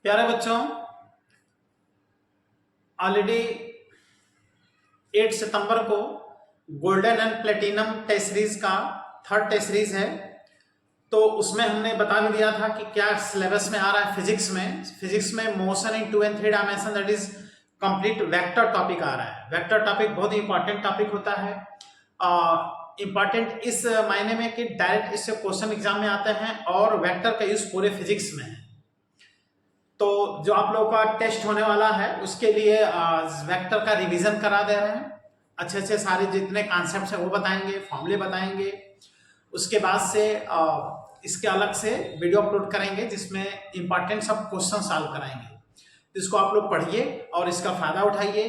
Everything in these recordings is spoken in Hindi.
प्यारे बच्चों, ऑलरेडी 8 सितंबर को golden and platinum test series का थर्ड टेस्ट सीरीज है। तो उसमें हमने बता भी दिया था कि क्या सिलेबस में आ रहा है। फिजिक्स में motion in 2 and 3 dimension, that is complete vector topic आ रहा है। वेक्टर टॉपिक बहुत ही इंपॉर्टेंट टॉपिक होता है। इंपॉर्टेंट इस मायने में कि डायरेक्ट इससे क्वेश्चन एग्जाम में आते हैं और वेक्टर का यूज पूरे फिजिक्स में है। तो जो आप लोगों का टेस्ट होने वाला है उसके लिए वेक्टर का रिवीजन करा दे रहे हैं। अच्छे सारे जितने कॉन्सेप्ट्स हैं वो बताएंगे, फॉर्मूले बताएंगे। उसके बाद से इसके अलग से वीडियो अपलोड करेंगे जिसमें इंपॉर्टेंट सब क्वेश्चन सॉल्व कराएंगे। इसको आप लोग पढ़िए और इसका फायदा उठाइए,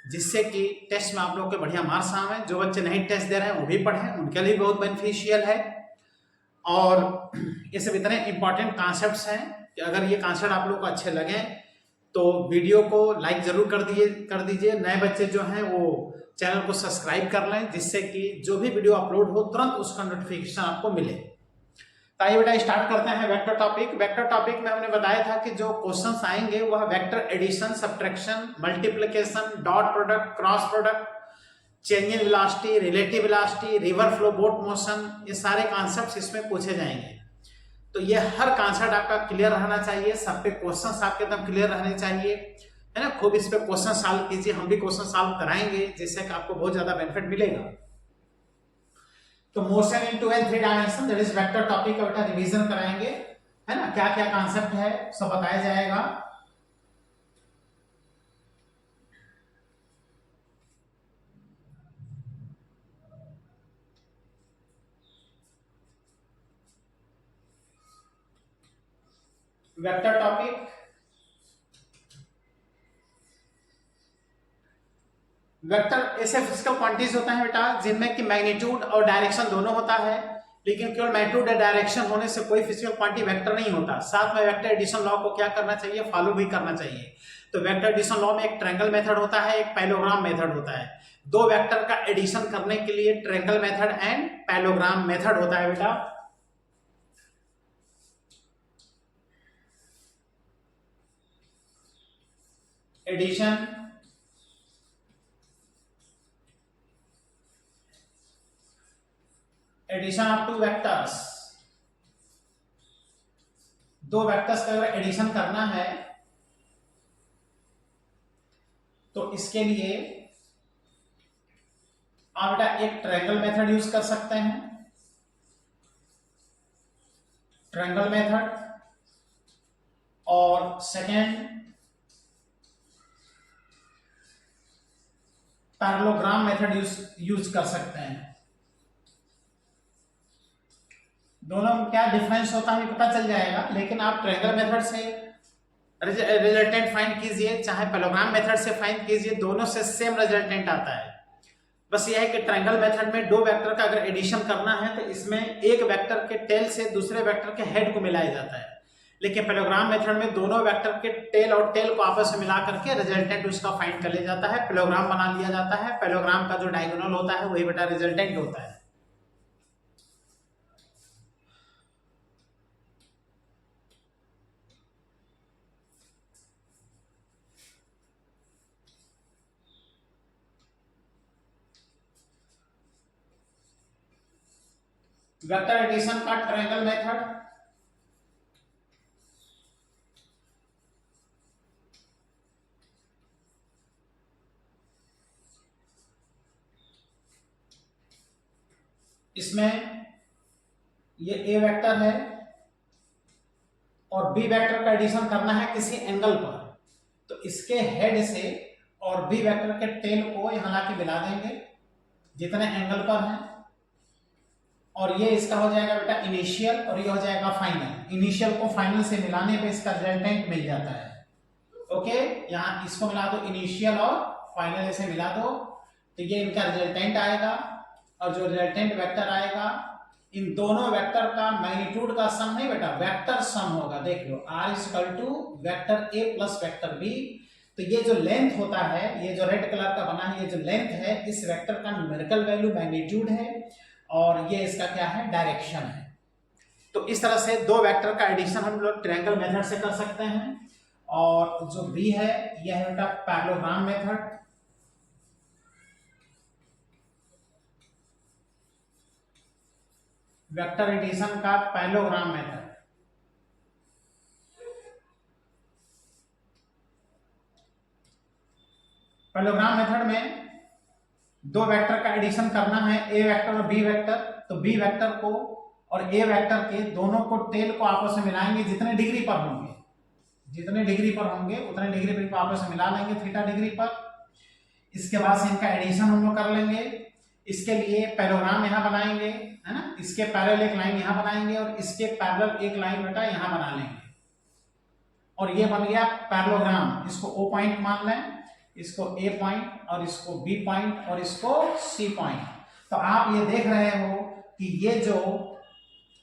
जिससे कि टेस्ट में आप लोग के बढ़िया मार्क्स आवे। जो बच्चे नहीं टेस्ट दे रहे हैं वो भी पढ़ें, उनके लिए बहुत बेनिफिशियल है। और ये सब इतने इंपॉर्टेंट कॉन्सेप्ट्स हैं कि अगर ये कॉन्सेप्ट आप लोग को अच्छे लगे तो वीडियो को लाइक जरूर कर दीजिए। नए बच्चे जो हैं वो चैनल को सब्सक्राइब कर लें, जिससे कि जो भी वीडियो अपलोड हो तुरंत उसका नोटिफिकेशन आपको मिले। तो आइए बेटा स्टार्ट करते हैं वेक्टर टॉपिक। वेक्टर टॉपिक में हमने बताया था कि जो क्वेश्चंस आएंगे वह vector addition, subtraction, multiplication, dot product, cross product, change in velocity, relative velocity, river flow boat motion, ये सारे कॉन्सेप्ट्स इसमें पूछे जाएंगे। तो ये हर कॉन्सेप्ट आपका क्लियर रहना चाहिए, सब पे क्वेश्चंस आपके एकदम क्लियर रहने चाहिए, है ना। खूब इस पे क्वेश्चन सॉल्व कीजिए, हम भी क्वेश्चन सॉल्व कराएंगे जिससे कि आपको बहुत ज्यादा बेनिफिट मिलेगा। तो motion in 2 and 3 dimension, that is vector topic का बेटा रिवीजन कराएंगे, है ना। क्या क्या कॉन्सेप्ट है सब बताया जाएगा। वेक्टर टॉपिक, वेक्टर ऐसे फिजिकल क्वांटिटीज होता है बेटा जिनमें कि मैग्नीट्यूड और डायरेक्शन दोनों होता है, लेकिन केवल मैग्नीट्यूड और डायरेक्शन होने से कोई फिजिकल क्वांटिटी वेक्टर नहीं होता। साथ में वेक्टर एडिशन लॉ को क्या करना चाहिए, फॉलो भी करना चाहिए। तो वेक्टर एडिशन लॉ में एक ट्रायंगल मेथड होता है, एक पैरेललोग्राम मेथड होता है। दो वेक्टर का एडिशन करने के लिए triangle method and parallelogram method होता है बेटा। Addition, addition of two vectors, दो वेक्टर्स का अगर एडिशन करना है तो इसके लिए आप बेटा एक ट्रायंगल मेथड यूज कर सकते हैं, ट्रायंगल मेथड, और सेकेंड पैरेललोग्राम मेथड यूज कर सकते हैं। दोनों में क्या डिफरेंस होता है पता चल जाएगा, लेकिन आप ट्रायंगल मेथड से रिजल्टेंट फाइंड कीजिए, चाहे पैरेललोग्राम मेथड से फाइंड कीजिए, दोनों से सेम रिजल्टेंट आता है। बस यह है कि ट्रायंगल मेथड में दो वेक्टर का अगर एडिशन करना है तो इसमें एक वेक्टर के टेल से दूसरे वेक्टर के हेड को मिलाया जाता है, लेकिन पैरेललोग्राम मेथड में दोनों वेक्टर के टेल और टेल को आपस में मिला करके रिजल्टेंट उसका फाइंड कर लिया जाता है, पैरेललोग्राम बना लिया जाता है। पैरेललोग्राम का जो डायगोनल होता है वही बेटा रिजल्टेंट होता है। वेक्टर एडिशन का ट्रायंगल मेथड, इसमें ये ए वेक्टर है और बी वेक्टर का एडिशन करना है किसी एंगल पर, तो इसके हेड से और बी वेक्टर के टेल को यहां लाके मिला देंगे जितने एंगल पर हैं, और ये इसका हो जाएगा बेटा इनिशियल और ये हो जाएगा फाइनल। इनिशियल को फाइनल से मिलाने पे इसका रिजल्टेंट मिल जाता है। ओके, यहाँ इसको मिला दो, इनिशियल और फाइनल इसे मिला दो, तो ये इनका रिजल्टेंट आएगा। और जो रिजल्टेंट वेक्टर आएगा इन दोनों वेक्टर का मैग्नीट्यूड का सम नहीं बेटा, वेक्टर सम होगा। देख लो, R = vector A plus vector B। तो ये जो लेंथ होता है, ये जो रेड कलर का बना है, ये जो लेंथ है, इस वेक्टर का न्यूमेरिकल वैल्यू मैग्नीट्यूड है और ये इसका क्या है, डायरेक्शन है। तो इस तरह से दो वेक्टर का एडिशन हम लोग ट्रायंगल मेथड से कर सकते हैं। और जो बी है यह है बेटा पैरेललोग्राम मेथड। वेक्टर एडिशन का पैरेललोग्राम मेथड। पैरेललोग्राम मेथड में दो वेक्टर का एडिशन करना है, ए वेक्टर और बी वेक्टर। तो बी वेक्टर को और ए वेक्टर के दोनों को टेल को आपस में मिलाएंगे जितने डिग्री पर होंगे, जितने डिग्री पर होंगे उतने डिग्री पर आपस में मिला लेंगे थीटा डिग्री पर। इसके बाद से इनका एडिशन हम लोग कर लेंगे। इसके लिए पैरेललोग्राम यहाँ बनाएंगे, है ना, इसके पैरेलल एक लाइन यहाँ बनाएंगे और इसके पैरेलल एक लाइन बेटा यहाँ बना लेंगे और ये बन गया पैरेललोग्राम। इसको ओ पॉइंट मान लें, इसको ए पॉइंट और इसको बी पॉइंट और इसको सी पॉइंट। तो आप ये देख रहे हो कि ये जो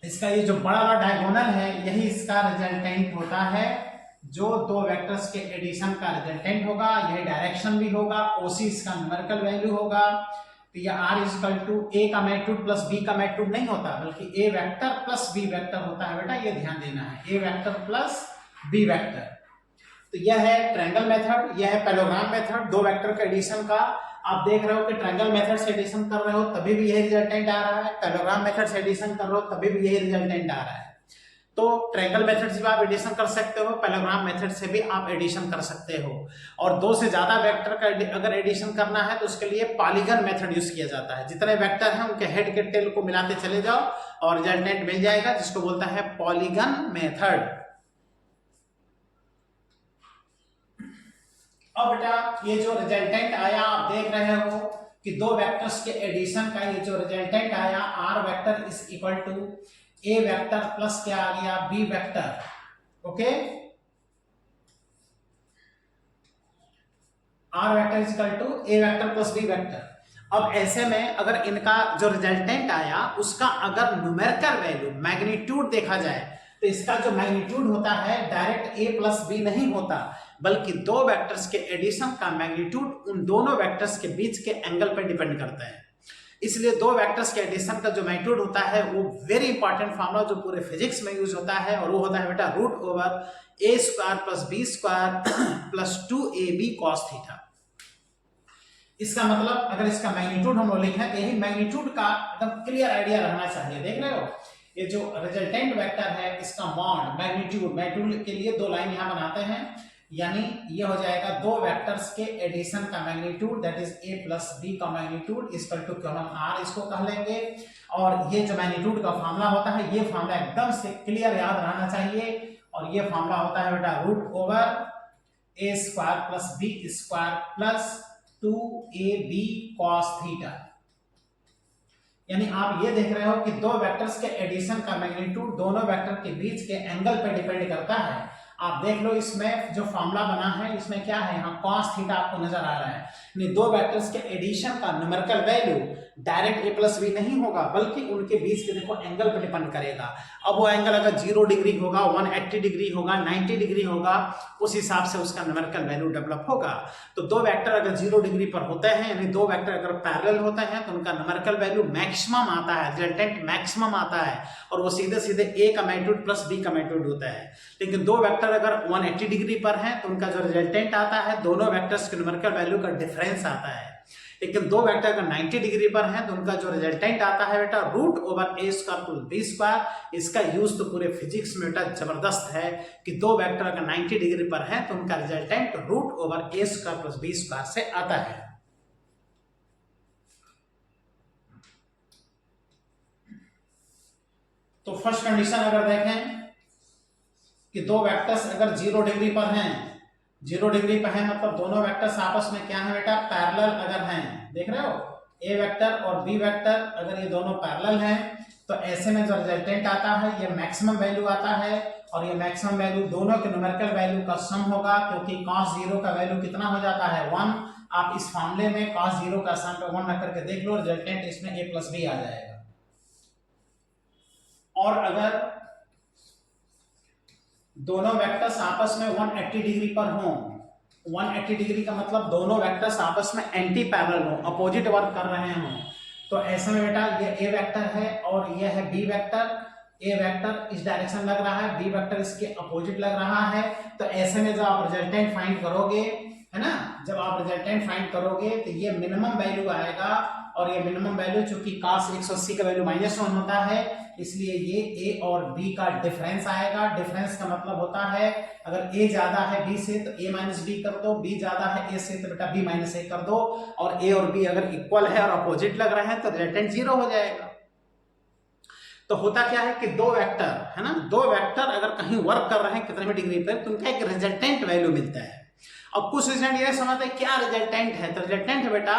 इसका ये जो बड़ा वाला डायगोनल है यही इसका रिजल्टेंट होता है, जो दो वेक्टर्स के एडिशन का रिजल्टेंट होगा। यही डायरेक्शन भी होगा, ओसी इसका न्यूमेरिकल वैल्यू होगा। तो ये आर इक्वल टू ए का मैग्नीट्यूड प्लस बी का मैग्नीट्यूड नहीं होता, बल्कि ए वेक्टर प्लस बी वेक्टर होता है बेटा, ये ध्यान देना है, A vector plus B vector. तो यह है ट्रायंगल मेथड, यह है पैरेललोग्राम मेथड, दो वेक्टर के एडिशन का। आप देख रहे हो कि ट्रायंगल मेथड से एडिशन कर रहे हो तभी भी यही रिजल्टेंट आ रहा है, पैरेललोग्राम मेथड से एडिशन कर रहे हो तभी भी यही रिजल्टेंट आ रहा है। तो ट्रायंगल मेथड से भी आप एडिशन कर सकते हो, पैरेललोग्राम मेथड से भी आप एडिशन कर सकते हो। और दो से ज्यादा वेक्टर का अगर एडिशन करना है तो उसके लिए पॉलीगन मेथड यूज किया जाता है। जितने वेक्टर हैं उनके हेड के टेल को मिलाते चले जाओ और रिजल्टेंट मिल जाएगा, जिसको बोलता है पॉलीगन मेथड। अब बेटा ये जो रिजल्टेंट आया आप देख रहे हो कि दो वेक्टर्स के एडिशन का ये जो रिजल्टेंट आया, R vector is equal to A vector plus क्या आ गया B vector. Okay, R vector is equal to A vector plus B vector. अब ऐसे में अगर इनका जो रिजल्टेंट आया उसका अगर न्यूमेरिकल वैल्यू मैग्नीट्यूड देखा जाए तो इसका जो मैग्नीट्यूड होता है डायरेक्ट ए प्लस बी नहीं होता, बल्कि दो वेक्टर्स के एडिशन का मैग्नीट्यूड उन दोनों वेक्टर्स के बीच के एंगल पर डिपेंड करता है। इसलिए दो वेक्टर्स के एडिशन का जो मैग्नीट्यूड होता है वो वेरी इंपॉर्टेंट फॉर्मूला जो पूरे फिजिक्स में यूज होता है, और वो होता है बेटा root over A square plus B square plus 2ab cos theta. इसका मतलब अगर इसका मैग्नीट्यूड हम लोग लिखें तो यही मैग्नीट्यूड का एकदम क्लियर आइडिया रहना चाहिए। देख रहे हो ये जो रिजल्टेंट वेक्टर है इसका मॉड मैग्नीट्यूड के लिए दो लाइन यहां बनाते हैं, यानी ये हो जाएगा दो वेक्टर्स के एडिशन का magnitude that is A plus B का magnitude equal to column R इसको कह लेंगे। और ये जो मैग्नीट्यूड का फार्मूला होता है ये फार्मूला एकदम से क्लियर याद रहना चाहिए, और ये फार्मूला होता है बेटा root over A square plus B square plus 2ab cos theta. यानी आप ये देख रहे हो कि दो वेक्टर्स के एडिशन का मैग्नीट्यूड दोनों वेक्टर के बीच के एंगल पर डिपेंड करता है। आप देख लो इसमें जो फॉर्मूला बना है इसमें क्या है, यहाँ cos थीटा आपको नजर आ रहा है। यानी दो वेक्टर्स के एडिशन का न्यूमेरिकल वैल्यू डायरेक्ट ए प्लस बी नहीं होगा, बल्कि उनके बीच के देखो एंगल पर डिपेंड करेगा। अब वो एंगल अगर 0 डिग्री होगा, 180 डिग्री होगा, 90 डिग्री होगा, उस हिसाब से उसका न्यूमेरिकल वैल्यू डेवलप होगा। तो दो वेक्टर अगर 0 डिग्री पर होते हैं, यानी दो वेक्टर अगर पैरेलल होते हैं, तो उनका न्यूमेरिकल वैल्यू मैक्सिमम आता है, रिजल्टेंट मैक्सिमम आता है, और वो सीधे सीधे ए का मैग्नीट्यूड प्लस बी का मैग्नीट्यूड होता है। लेकिन दो वेक्टर अगर 180 डिग्री पर हैं तो उनका जो रिजल्टेंट आता है दोनों वेक्टर्स के न्यूमेरिकल वैल्यू का डिफरेंस आता है। लेकिन दो वेक्टर अगर 90 डिग्री पर हैं तो उनका जो रिजल्टेंट आता है बेटा root over A square plus B square. इसका यूज तो पूरे फिजिक्स में बेटा जबरदस्त है कि दो वेक्टर अगर 90 डिग्री पर हैं तो उनका resultant root over A square plus B square से आता है। तो फर्स्ट कंडीशन अगर देखें कि दो वेक्टर्स अगर 0 डिग्री पर हैं, 0 डिग्री पर है मतलब दोनों वेक्टर्स आपस में क्या है बेटा पैरेलल अगर हैं। देख रहे हो ए वेक्टर और बी वेक्टर अगर ये दोनों पैरेलल हैं तो ऐसे में जो रिजल्टेंट आता है ये मैक्सिमम वैल्यू आता है, और ये मैक्सिमम वैल्यू दोनों के न्यूमेरिकल वैल्यू का सम होगा, क्योंकि cos 0 का वैल्यू कितना हो जाता है 1। आप इस फॉर्मूले में cos 0 का स्थान पे 1 रख करके देख लो, रिजल्टेंट इसमें a प्लस बी आ जाएगा। और अगर दोनों वेक्टर्स आपस में 180 डिग्री पर हों, 180 डिग्री का मतलब दोनों वेक्टर्स आपस में एंटी पैरेलल हों, अपोजिट वर्क कर रहे हों, तो ऐसे में बेटा ये ए वेक्टर है और ये है बी वेक्टर, ए वेक्टर इस डायरेक्शन लग रहा है, बी वेक्टर इसके अपोजिट लग रहा है, तो ऐसे में जब आप रिजल्टेंट फाइंड करोगे, है ना, जब आप रिजल्टेंट फाइंड करोगे तो ये मिनिमम वैल्यू आएगा, और ये मिनिमम वैल्यू चूंकि cos 180 का वैल्यू -1 होता है, इसलिए ये a और b का डिफरेंस आएगा। डिफरेंस का मतलब होता है अगर a ज्यादा है b से तो a माइनस b कर दो, b ज्यादा है a से तो बेटा b माइनस a कर दो, और a और b अगर इक्वल है और अपोजिट लग रहे हैं तो रिजल्टेंट 0 हो जाएगा। तो होता क्या है कि दो वेक्टर, है ना, दो वेक्टर अगर कहीं वर्क कर रहे हैं कितने भी डिग्री पर, तो उनका एक रिजल्टेंट वैल्यू मिलता है। अब कुछ रिजल्ट ये समझते हैं क्या रिजल्टेंट है, तो रिजल्टेंट है बेटा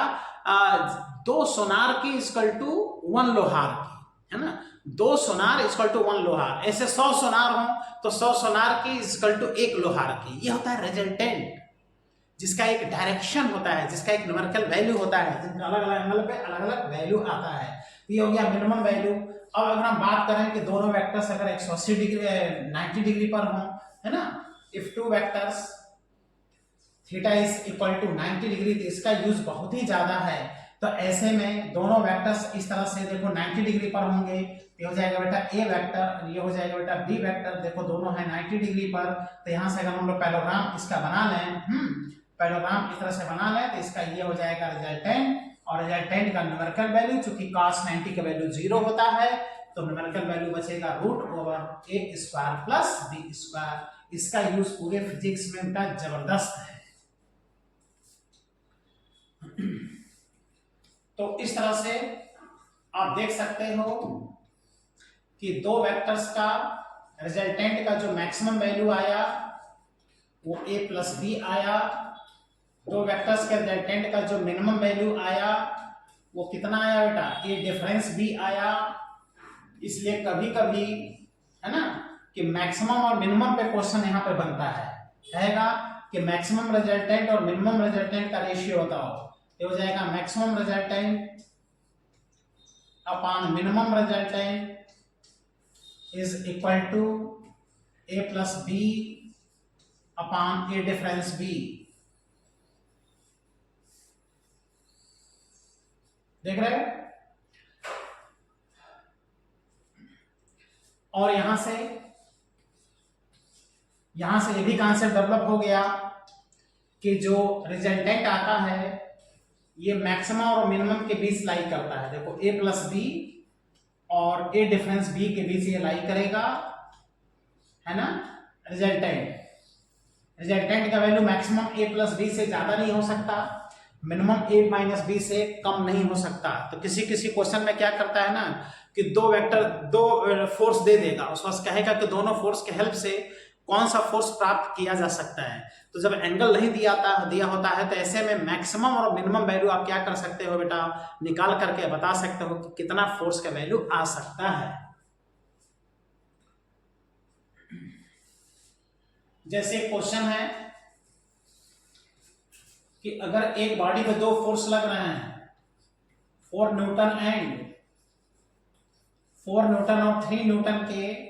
2 सोनार की इक्वल टू 1 लोहार की, है ना, 2 सोनार इक्वल टू 1 लोहार। ऐसे 100 सोनार हो तो 100 सोनार की इक्वल टू 1 लोहार की। ये होता है रिजल्टेंट, जिसका एक डायरेक्शन होता है, जिसका एक न्यूमेरिकल वैल्यू होता है, जिनका अलग अलग एंगल पे अलग अलग वैल्यू आता है। ये हो गया मिनिमम वैल्यू। अब अगर हम बात करें कि दोनों वेक्टर्स अगर 180 डिग्री 90 डिग्री पर हों, है ना, if two vectors theta is equal to 90 degree, तो इसका यूज बहुत ही ज्यादा है। तो ऐसे में दोनों वेक्टर्स इस तरह से देखो 90 डिग्री पर होंगे, ये हो जाएगा बेटा ए वेक्टर, ये हो जाएगा बेटा बी वेक्टर, देखो दोनों है 90 डिग्री पर। तो यहाँ से अगर हम लोग पैरेललोग्राम इसका बना लें, पैरेललोग्राम इस तरह से बना लें, तो इसका ये हो जाएगा रिजल्टेंट, और रिजल्टेंट का न्यूमेरिकल वैल्यू चूंकि cos 90 का वैल्यू 0 होता है, तो न्यूमेरिकल वैल्यू बचेगा √a² प्लस b²। इसका यूज पूरे फिजिक्स में बेटा जबरदस्त है। तो इस तरह से आप देख सकते हो कि दो वेक्टर्स का रिजल्टेंट का जो मैक्सिमम वैल्यू आया वो a प्लस बी आया, दो वेक्टर्स के रिजल्टेंट का जो मिनिमम वैल्यू आया वो कितना आया बेटा, a डिफरेंस b आया। इसलिए कभी कभी, है ना, कि मैक्सिमम और मिनिमम पे क्वेश्चन यहाँ पे बनता है, कहेगा कि मैक्सिमम रिजल्टेंट और मिनिमम रिजल्टेंट का रेशियो बताओ, ये हो जाएगा maximum resultant upon minimum resultant is equal to a plus B upon a difference b। देख रहे हो? और यहां से ये भी कॉन्सेप्ट डेवलप हो गया कि जो रिजल्टेंट आता है ये मैक्सिमम और मिनिमम के बीच लाई करता है। देखो a प्लस बी और a डिफरेंस b के बीच ये लाई करेगा, है ना। रिजल्टेंट का value maximum a plus B से ज्यादा नहीं हो सकता, मिनिमम a माइनस बी से कम नहीं हो सकता। तो किसी किसी क्वेश्चन में क्या करता है ना कि दो वेक्टर दो फोर्स दे देगा, उस वक्त कहेगा कि दोनों फोर्स के हेल्प से कौन सा फोर्स प्राप्त किया जा सकता है। तो जब एंगल नहीं दिया होता है तो ऐसे में मैक्सिमम और मिनिमम वैल्यू आप क्या कर सकते हो बेटा, निकाल करके बता सकते हो कि कितना फोर्स का वैल्यू आ सकता है। जैसे क्वेश्चन है कि अगर एक बॉडी पे दो फोर्स लग रहे हैं, 4 न्यूटन और 3 न्यूटन के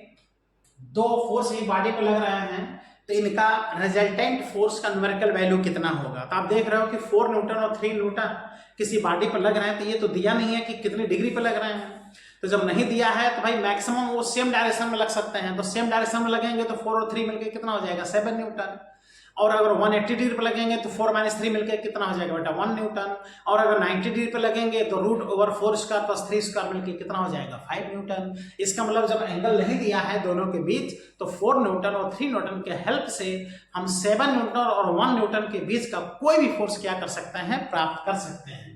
दो फोर्स एक बॉडी पे लग रहे हैं, तो इनका रिजल्टेंट फोर्स का न्यूमेरिकल वैल्यू कितना होगा। तो आप देख रहे हो कि 4 न्यूटन और 3 न्यूटन किसी बॉडी पर लग रहे हैं, तो ये तो दिया नहीं है कि कितनी डिग्री पर लग रहे हैं। तो जब नहीं दिया है तो भाई मैक्सिमम वो सेम डायरेक्शन में लग सकते हैं, तो सेम डायरेक्शन में लगेंगे तो 4 और 3 मिलकर कितना हो जाएगा, 7 न्यूटन। और अगर 180 डिग्री पर लगेंगे तो 4 - 3 मिलकर कितना हो जाएगा बेटा, 1 न्यूटन। और अगर 90 डिग्री पर लगेंगे तो √4² + 3² मिलकर कितना हो जाएगा, 5 न्यूटन। इसका मतलब जब एंगल नहीं दिया है दोनों के बीच, तो 4 न्यूटन और 3 न्यूटन के हेल्प से हम 7 न्यूटन और 1 न्यूटन के बीच का कोई भी फोर्स क्या कर सकते हैं, प्राप्त कर सकते हैं।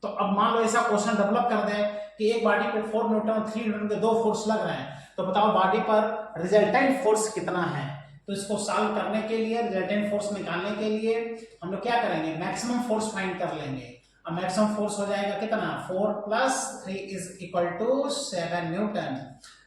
तो अब मान लो ऐसा क्वेश्चन डेवलप कर दे कि एक बॉडी पे 4 न्यूटन और 3 न्यूटन के दो फोर्स लग रहे हैं, तो बताओ बॉडी पर रिजल्टेंट फोर्स कितना है। तो इसको सॉल्व करने के लिए, रिजल्टेंट फोर्स निकालने के लिए हम लोग क्या करेंगे, मैक्सिमम फोर्स फाइंड कर लेंगे। अब मैक्सिमम फोर्स हो जाएगा कितना, 4 + 3 = 7 न्यूटन।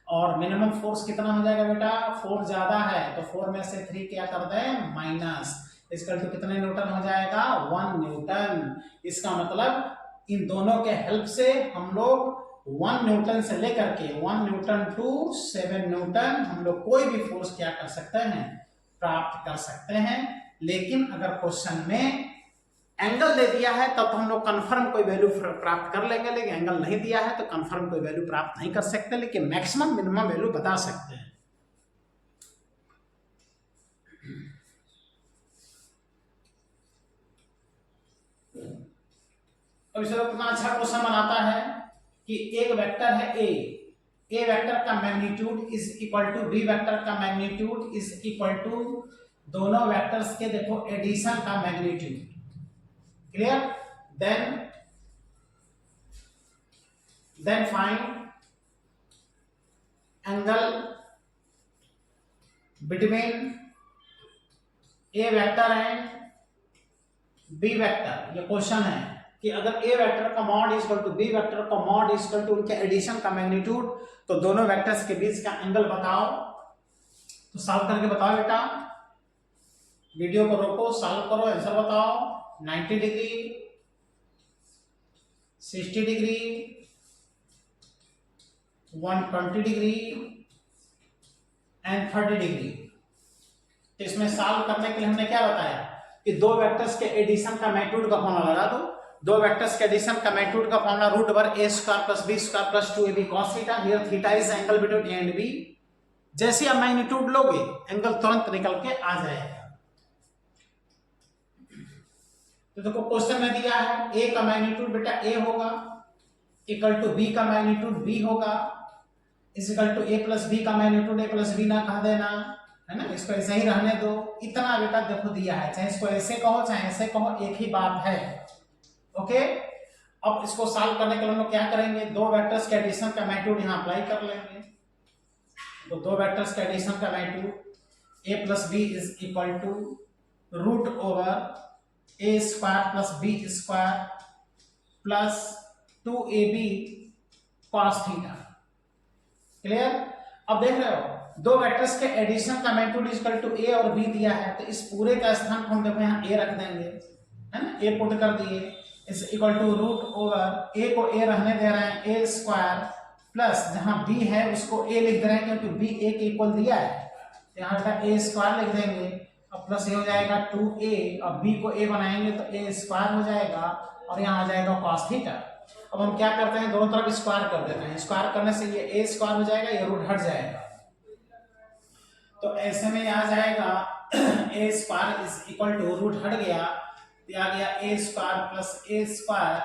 और मिनिमम फोर्स कितना हो जाएगा बेटा, 4 ज्यादा है तो 4 में से 3 क्या कर दें, माइनस, इसका तो कितने न्यूटन हो जाएगा, 1 न्यूटन। इसका मतलब इन दोनों के हेल्प से हम लोग 1 न्यूटन से लेकर के 1 न्यूटन टू 7 न्यूटन हम लोग कोई भी फोर्स क्या कर सकते हैं, प्राप्त कर सकते हैं। लेकिन अगर क्वेश्चन में एंगल दे दिया है तब तो हम लोग कंफर्म कोई वैल्यू प्राप्त कर लेंगे, लेकिन एंगल नहीं दिया है तो कंफर्म कोई वैल्यू प्राप्त नहीं कर सकते, लेकिन मैक्सिमम मिनिमम वैल्यू बता सकते हैं। अब इसे कितना अच्छा क्वेश्चन बनाता है कि एक वेक्टर है ए वेक्टर का magnitude is equal to B vector का मैग्नीट्यूड इज इक्वल टू दोनों वेक्टर्स के देखो एडिशन का magnitude. Clear? Then find angle between A vector and B vector. ये क्वेश्चन है कि अगर ए वेक्टर का mod is equal to B vector का मॉड इज इक्वल टू उनके एडिशन का मैग्नीट्यूड, तो दोनों वेक्टर्स के बीच का एंगल बताओ। तो सॉल्व करके बताओ बेटा, वीडियो को रोको, सॉल्व करो, आंसर बताओ। 90 degree, 60 degree, 120 degree and 30 degree. तो इसमें सॉल्व करने के लिए हमने क्या बताया कि दो वेक्टर्स के एडिशन का मैग्नीट्यूड का फॉर्मूला लगा दो। दो वेक्टर्स के एडिशन का मैग्नीट्यूड का formula root over a square plus b square plus 2ab cos theta. Here theta is angle between a and b। जैसे आप मैग्नीट्यूड लोगे एंगल तुरंत निकल के आ जाएगा। तो देखो क्वेश्चन में दिया है a का मैग्नीट्यूड बेटा a होगा इक्वल टू b का मैग्नीट्यूड b होगा is equal to a plus b का मैग्नीट्यूड a प्लस b ना कह देना, है ना। इसको ऐसे ही रहने दो। इतना बेटा देखो दिया है, चाहे इसको ऐसे कहो चाहे ऐसे कहो, एक ही बात है। ओके, अब इसको सॉल्व करने के लिए हम लोग क्या करेंगे, दो वेक्टर्स के एडिशन का मैग्नीट्यूड यहां अप्लाई कर लेंगे। तो दो वेक्टर्स के एडिशन का magnitude a plus b is equal to root over a square plus b square plus 2ab cos theta. Clear? अब देख रहे हो दो वेक्टर्स के एडिशन का magnitude is equal to a और b दिया है, तो इस पूरे का स्थान हम देखो यहाँ a रख देंगे, है ना। a पुट कर दिए is equal to root over a को a रहने दे रहे हैं a स्क्वायर प्लस जहां b है उसको a लिख दे रहे हैं क्योंकि b a के इक्वल दिया है, तो यहाँ का a स्क्वायर लिख देंगे और प्लस ये हो जाएगा 2a और b को a बनाएंगे तो a स्क्वायर हो जाएगा और यहाँ आ जाएगा cos थीटा। अब हम क्या करते हैं, दोनों तरफ स्क्वायर कर देते हैं। स्क्वायर करने से ये a स्क्वायर हो जाएगा, ये रूट हट जाएगा। तो ऐसे में आ जाएगा a square is equal to root हट गया, आ गया a square plus a square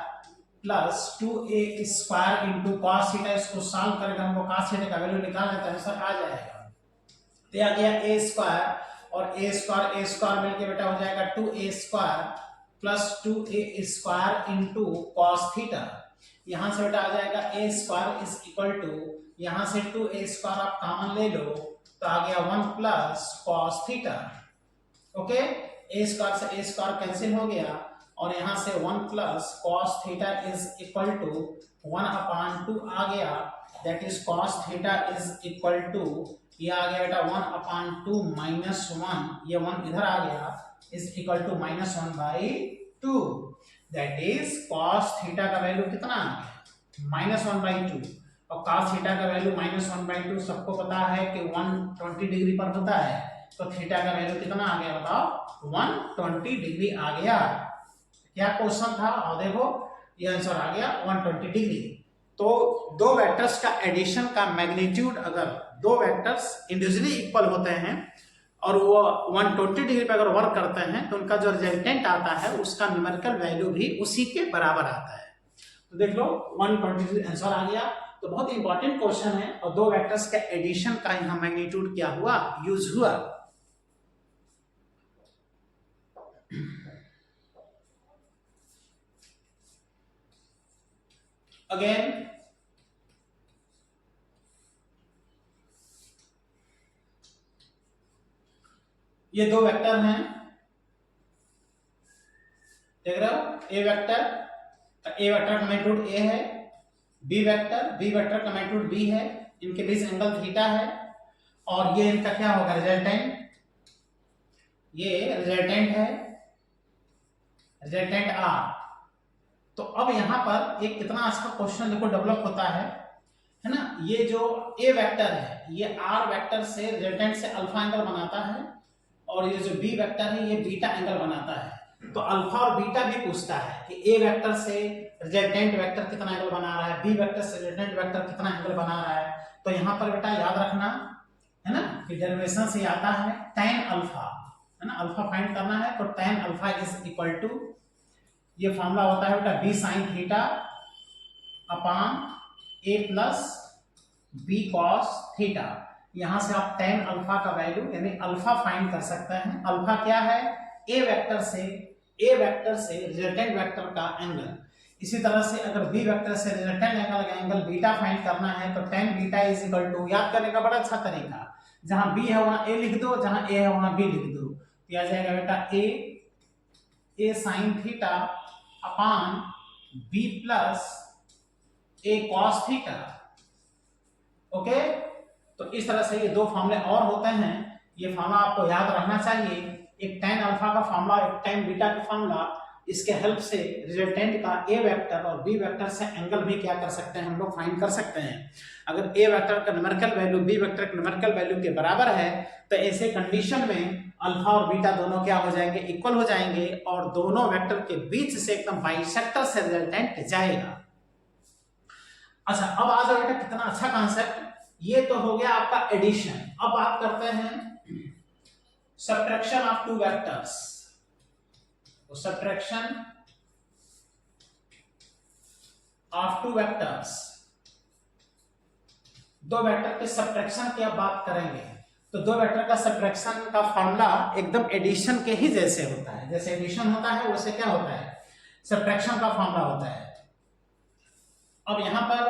plus 2a square into cos theta. इसको सॉल्व करके हमको cos थीटा का वैल्यू निकालना है तो आंसर आ जाएगा। तो आ गया a स्क्वायर और a स्क्वायर मिलके बेटा हो जाएगा 2a square plus 2a square into cos theta. यहां से बेटा आ जाएगा a square is equal to, यहां से 2a स्क्वायर आप कॉमन ले लो तो आ गया 1 plus cos theta. Okay, a square से a स्क्वायर कैंसिल हो गया और यहां से 1 plus cos theta is equal to 1/2 आ गया, that is cos theta is equal to, ये आ गया बेटा 1/2 माइनस 1, ये 1 इधर आ गया, is equal to -1/2, that is cos theta का वैल्यू कितना आ गया -1/2 और cos थीटा का वैल्यू -1/2 सबको पता है कि 120 डिग्री पर होता है, तो थीटा का वैल्यू कितना आ गया बताओ 120 डिग्री आ गया। क्या क्वेश्चन था, और देखो ये आंसर आ गया 120 डिग्री। तो दो वेक्टर्स का एडिशन का मैग्नीट्यूड अगर दो वेक्टर्स इंडिविजुअली इक्वल होते हैं और वो 120 डिग्री पे अगर वर्क करते हैं तो उनका जो रिजल्टेंट आता है उसका न्यूमेरिकल वैल्यू भी उसी के बराबर आता है। तो देख लो 120 डिग्री आंसर आ गया। तो बहुत इंपॉर्टेंट क्वेश्चन है और दो वेक्टर्स का एडिशन का यहां मैग्नीट्यूड क्या हुआ, यूज हुआ। अगेन ये दो वेक्टर हैं, देख रहे हो, ए वेक्टर का मैग्नीट्यूड ए है, बी वेक्टर का मैग्नीट्यूड बी है, इनके बीच एंगल थीटा है और ये इनका क्या होगा रिजल्टेंट, ये रिजल्टेंट है, रिजल्टेंट आर। तो अब यहां पर एक कितना अच्छा क्वेश्चन देखो डेवलप होता है ना। ये जो ए वेक्टर है ये आर वेक्टर से रिजल्टेंट से अल्फा एंगल बनाता है और ये जो बी वेक्टर है ये बीटा एंगल बनाता है। तो अल्फा और बीटा भी पूछता है कि ए वेक्टर से रिजल्टेंट वेक्टर कितना एंगल बना रहा है, बी वेक्टर से रिजल्टेंट वेक्टर कितना एंगल बना रहा है। तो यहाँ पर बेटा याद रखना है ना कि डेरिवेशन से आता है tan अल्फा, है ना, अल्फा फाइंड करना है तो tan alpha is equal to, ये फॉर्मूला होता है बेटा b sin theta upon a plus b cos theta. यहां से आप tan अल्फा का वैल्यू यानी अल्फा फाइंड कर सकते हैं। अल्फा क्या है, a वेक्टर से रिजल्टेंट वेक्टर का एंगल। इसी तरह से अगर b वेक्टर से रिजल्टेंट एंगल का एंगल बीटा फाइंड करना है तो tan beta is equal to, याद करने का बड़ा अच्छा तरीका, जहां b है वहां a लिख दो, जहां a है वहां b लिख दो, तो आ जाएगा बेटा a sin theta upon b plus a cos theta. Okay, तो इस तरह से ये दो फॉर्मूले और होते हैं, ये फॉर्मूला आपको याद रखना चाहिए, एक tan अल्फा का फॉर्मूला, एक tan बीटा का फॉर्मूला। इसके हेल्प से रिजल्टेंट का a वेक्टर और b वेक्टर से एंगल भी क्या कर सकते हैं, हम लोग फाइंड कर सकते हैं। अगर a वेक्टर का न्यूमेरिकल वैल्यू b वेक्टर के न्यूमेरिकल वैल्यू के बराबर है तो ऐसे कंडीशन में अल्फा और बीटा दोनों क्या हो जाएंगे, इक्वल हो जाएंगे और दोनों वेक्टर के बीच से एकदम बाइसेक्टर से रिजल्टेंट जाएगा। अच्छा, अब आ जाओ बेटा, कितना अच्छा कॉन्सेप्ट, ये तो हो गया आपका एडिशन। अब बात करते हैं सब्ट्रैक्शन ऑफ टू वेक्टर्स। तो सब्ट्रैक्शन ऑफ टू वेक्टर्स, दो वेक्टर के सब्ट्रैक्शन की अब बात करेंगे। तो दो वेक्टर का सब्ट्रैक्शन का फॉर्मूला एकदम एडिशन के ही जैसे होता है, जैसे एडिशन होता है वैसे क्या होता है, सब्ट्रैक्शन का फॉर्मूला होता है। अब यहां पर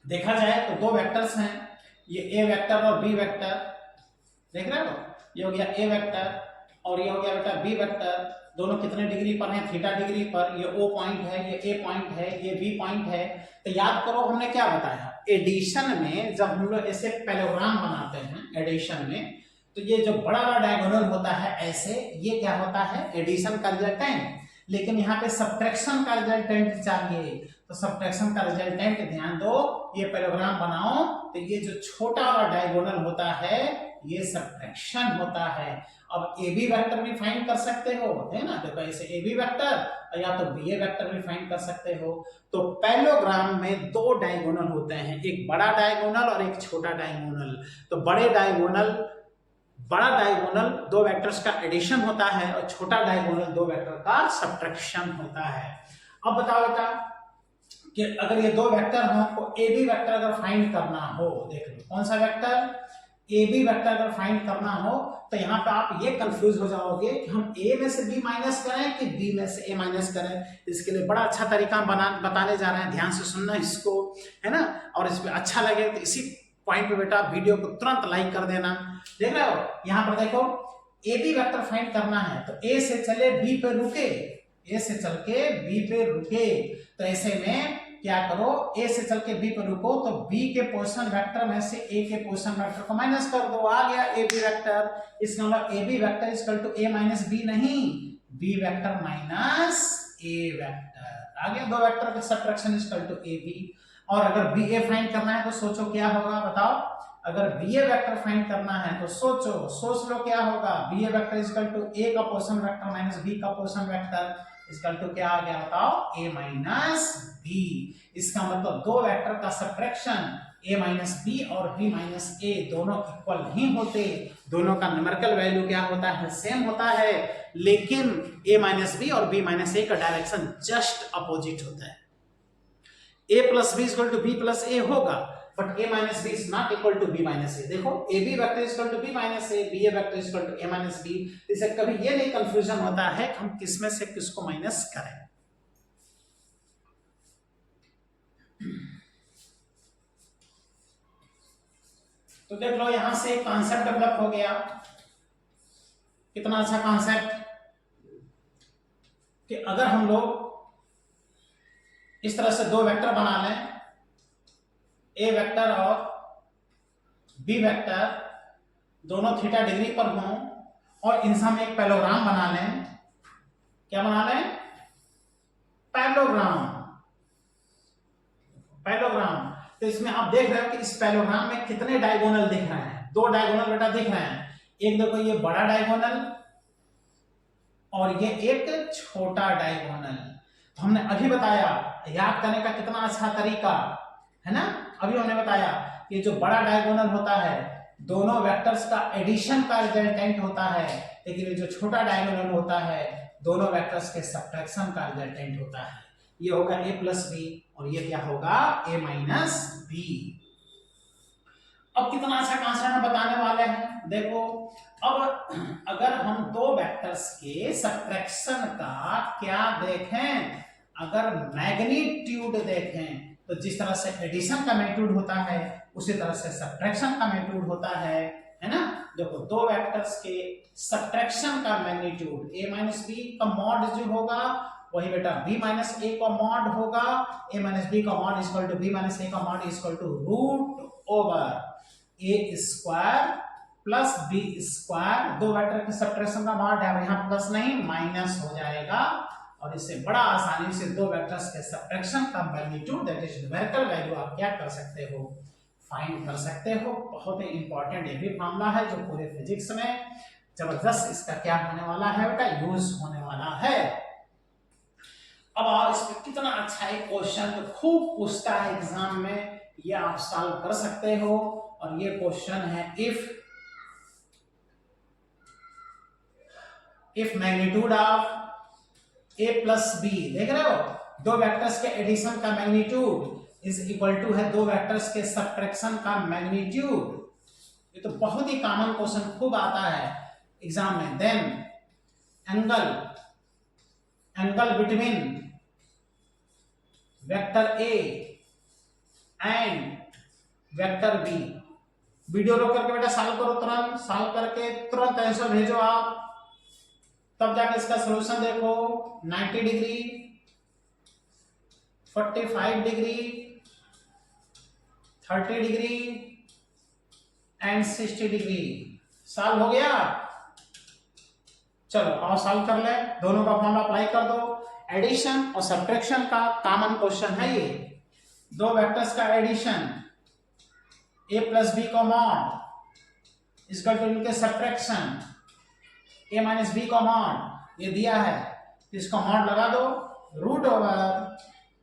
देखा जाए तो दो वेक्टर्स हैं, ये a वेक्टर और b वेक्टर, देख रहे हो, ये हो गया a वेक्टर और ये हो गया बेटा b वेक्टर। दोनों कितने डिग्री पर हैं, थीटा डिग्री पर। ये O पॉइंट है, ये A पॉइंट है, ये B पॉइंट है। तो याद करो हमने क्या बताया, एडिशन में जब हम लोग ऐसे पैरेललोग्राम बनाते हैं एडिशन में, तो ये जो बड़ा बड़ा डायगोनल होता है ऐसे, ये क्या होता है, एडिशन का रिजल्टेंट। लेकिन यहाँ पे सब्ट्रैक्शन का रिजल्टेंट चाहिए, तो सब्ट्रैक्शन का रिजल्टेंट ध्यान दो, ये पैरेललोग्राम बनाओ तो ये जो छोटा वाला डायगोनल होता है ये सब्ट्रैक्शन होता है। अब ए बी वेक्टर भी फाइंड कर सकते हो, है ना, देखो ऐसे ए बी वेक्टर या तो बी ए वेक्टर भी फाइंड कर सकते हो। तो पैरेललोग्राम में दो डायगोनल होते हैं, एक बड़ा डायगोनल और एक छोटा डायगोनल। तो बड़ा डायगोनल दो वेक्टर्स का एडिशन होता है और छोटा डायगोनल दो वेक्टर का सब्ट्रैक्शन होता है। अब बताओ बेटा कि अगर ये दो वेक्टर हो तो ए बी वेक्टर अगर फाइंड करना हो, देख लो कौन सा वेक्टर, ए बी वेक्टर अगर फाइंड करना हो तो यहाँ पे आप ये कंफ्यूज हो जाओगे कि हम ए में से बी माइनस करें कि बी में से ए माइनस करें। इसके लिए बड़ा अच्छा तरीका बताने जा रहे हैं, ध्यान से सुनना इसको, है ना, और इसमें अच्छा लगे तो इसी पॉइंट पे बेटा वीडियो को तुरंत लाइक कर देना। देख रहे हो, यहाँ पर देखो ए बी वेक्टर फाइंड करना है तो ए से चले बी पे रुके, ए से चल के बी पे रुके, तो ऐसे में क्या करो, ए से चल के बी पर रुको तो बी के पोजीशन वेक्टर में से ए के पोजीशन वेक्टर को माइनस कर दो, आ गया ए बी वेक्टर। इसका मतलब A B vector is equal to A minus B नहीं, B vector minus A vector, आ गया दो वेक्टर का subtraction is equal to A B. और अगर बी ए फाइंड करना है तो सोचो क्या होगा, बताओ, अगर बी ए वेक्टर फाइंड करना है तो सोच लो क्या होगा, B A vector is equal to A का पोजीशन वेक्टर माइनस बी का पोजीशन वेक्टर इसका तो क्या आ गया, बताओ, a माइनस बी। इसका मतलब दो वेक्टर का सब्ट्रैक्शन a माइनस बी और b माइनस a दोनों इक्वल नहीं होते, दोनों का न्यूमेरिकल वैल्यू क्या होता है, सेम होता है, लेकिन a माइनस बी और b माइनस a का डायरेक्शन जस्ट अपोजिट होता है। a plus B equal to B plus a होगा, but a minus B is not equal to b minus a। देखो a b vector is equal to b minus a, b a vector is equal to a minus b। इससे कभी ये नहीं कंफ्यूजन होता है कि हम किसमें से किसको माइनस करें। तो देख लो यहां से एक कॉन्सेप्ट डेवलप हो गया, कितना अच्छा कॉन्सेप्ट कि अगर हम लोग इस तरह से दो वेक्टर बना लें, ए वेक्टर और बी वेक्टर दोनों थीटा डिग्री पर हों और इनसे हम एक पैरेललोग्राम बना लें, क्या बना लें, पैरेललोग्राम। तो इसमें आप देख रहे हो कि इस पैरेललोग्राम में कितने डायगोनल दिख रहे हैं, दो डायगोनल बेटा दिख रहे हैं, एक देखो ये बड़ा डायगोनल और ये एक छोटा डायगोनल। तो हमने अभी बताया, याद करने का कितना अच्छा तरीका है ना। अभी हमने बताया ये जो बड़ा डायगोनल होता है दोनों वेक्टर्स का एडिशन का रिजल्टेंट होता है, लेकिन ये जो छोटा डायगोनल होता है दोनों वेक्टर्स के सब्ट्रैक्शन का रिजल्टेंट होता है। ये होगा a प्लस बी और ये क्या होगा a माइनस बी। अब कितना अच्छा कॉन्सेप्ट हम बताने वाले हैं, देखो अब अगर हम दो वेक्टर्स के सब्ट्रैक्शन का क्या देखें, अगर मैग्नीट्यूड देखें तो जिस तरह से एडिशन का मैग्नीट्यूड होता है उसी तरह से सब्ट्रैक्शन का मैग्नीट्यूड होता है ना। देखो दो वेक्टर्स के सब्ट्रैक्शन का मैग्नीट्यूड a माइनस बी का मॉड जो होगा वही बेटा b माइनस a का मॉड होगा। a माइनस b का mod is equal to b minus a का mod is equal to root over a square plus b square. दो वेक्टर के सब्ट्रैक्शन का मॉड है, यहाँ प्लस नहीं माइनस हो जाएगा और इससे बड़ा आसानी से दो वेक्टर्स के सब्ट्रैक्शन का magnitude that is numerical value आप क्या कर सकते हो, फाइंड कर सकते हो। बहुत ही इंपॉर्टेंट ये भी मामला है जो पूरे फिजिक्स में जबरदस्त इसका क्या होने वाला है बेटा, यूज होने वाला है। अब आओ इसमें कितना अच्छा एक क्वेश्चन तो खूब पूछता है एग्जाम में, ये आप सॉल्व कर सकते हो। और ये क्वेश्चन है if magnitude of a plus B, देख रहे हो दो वेक्टर्स के एडिशन का मैग्नीट्यूड इज इक्वल टू है दो वेक्टर्स के सब्ट्रैक्शन का मैग्नीट्यूड। ये तो बहुत ही कॉमन क्वेश्चन खूब आता है एग्जाम में। Then angle between vector a and vector b। Video रोक करके बेटा सॉल्व करो, तुरंत सॉल्व करके तुरंत आंसर भेजो आप, तब जाके इसका सॉल्यूशन देखो। 90 degree, 45 degree, 30 degree and 60 degree. Solve हो गया, चलो आओ सॉल्व कर ले। दोनों का फॉर्मूला अप्लाई कर दो। एडिशन और सब्ट्रैक्शन का कॉमन क्वेश्चन है ये। दो वेक्टर्स का एडिशन a प्लस बी का मॉड इसका टू इनके सब्ट्रैक्शन a माइनस बी का मॉड ये दिया है, तो इसका मॉड लगा दो। Root over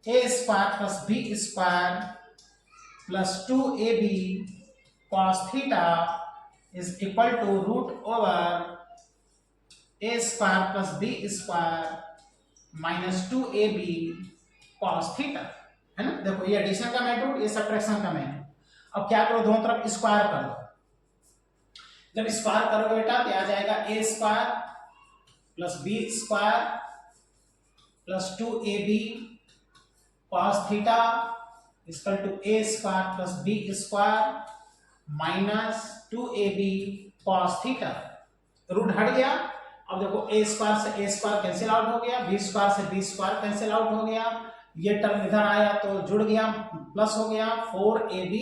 a square plus B square plus 2ab cos theta is equal to root over a square plus B square minus 2ab cos theta, है ना। देखो ये एडिशन का मैग्नीट्यूड, ये सब्ट्रैक्शन का मैग्नीट्यूड। अब क्या करो, दोनों तरफ स्क्वायर कर दो। जब स्क्वायर करोगे बेटा तो आ जाएगा a square plus B square plus 2ab cos theta equal to a square plus B square minus 2ab cos theta. Root हट गया। अब देखो a स्क्वायर से a स्क्वायर कैंसिल आउट हो गया, b स्क्वायर से b स्क्वायर कैंसिल आउट हो गया, ये टर्म इधर आया तो जुड़ गया, प्लस हो गया। 4ab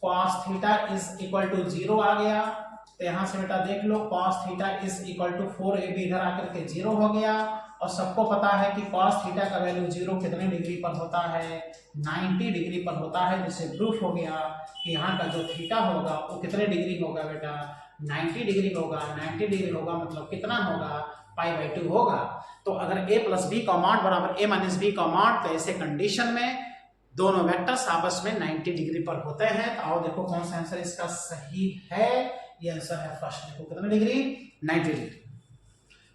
cos theta is equal to 0 आ गया। तो यहां से बेटा देख लो cos theta is equal to 4ab इधर आकर के 0 हो गया। और सबको पता है कि cos थीटा का वैल्यू 0 कितने डिग्री पर होता है, 90 डिग्री पर होता है। जिससे प्रूफ हो गया कि यहाँ का जो थीटा होगा वो कितने डिग्री होगा बेटा, 90 डिग्री होगा। 90 डिग्री होगा मतलब कितना होगा, π/2 होगा। तो अगर a प्लस बी का मॉड बराबर a माइनस बी का मॉड, तो ऐसे कंडीशन में दोनों वेक्टर्स आपस में 90 डिग्री पर होते हैं। तो आओ देखो कौन सा आंसर इसका सही है। ये आंसर है फर्स्ट। देखो कितने डिग्री, 90 डिग्री।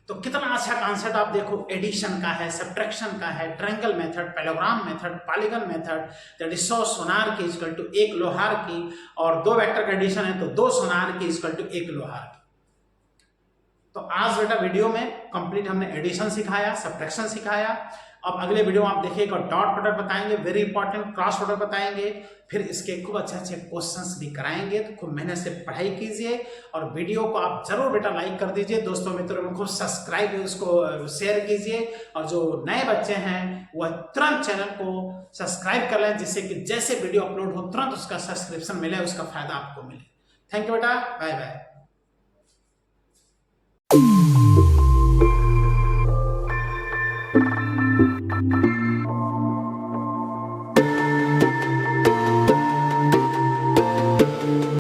तो कितना अच्छा कॉन्सेप्ट आप देखो, एडिशन का है, सब्ट्रैक्शन का है, triangle method, parallelogram method, polygon method, that is 100 सोनार की इक्वल टू 1 लोहार की, और दो वेक्टर का एडिशन है तो 2 सोनार की इक्वल टू 1 लोहार की। तो आज बेटा वीडियो में कंप्लीट हमने एडिशन सिखाया, सब्ट्रैक्शन सिखाया। अब अगले वीडियो में आप देखिएगा डॉट प्रोडक्ट बताएंगे, वेरी इंपॉर्टेंट, क्रॉस प्रोडक्ट बताएंगे, फिर इसके खूब अच्छे अच्छे क्वेश्चंस भी कराएंगे। तो खूब मेहनत से पढ़ाई कीजिए और वीडियो को आप जरूर बेटा लाइक कर दीजिए, दोस्तों मित्रों में खूब सब्सक्राइब उसको शेयर कीजिए। और जो नए बच्चे हैं वह तुरंत चैनल को सब्सक्राइब कर लें, जिससे कि जैसे वीडियो अपलोड हो तुरंत उसका सब्सक्रिप्शन मिले, उसका फायदा आपको मिले। थैंक यू बेटा, बाय बाय।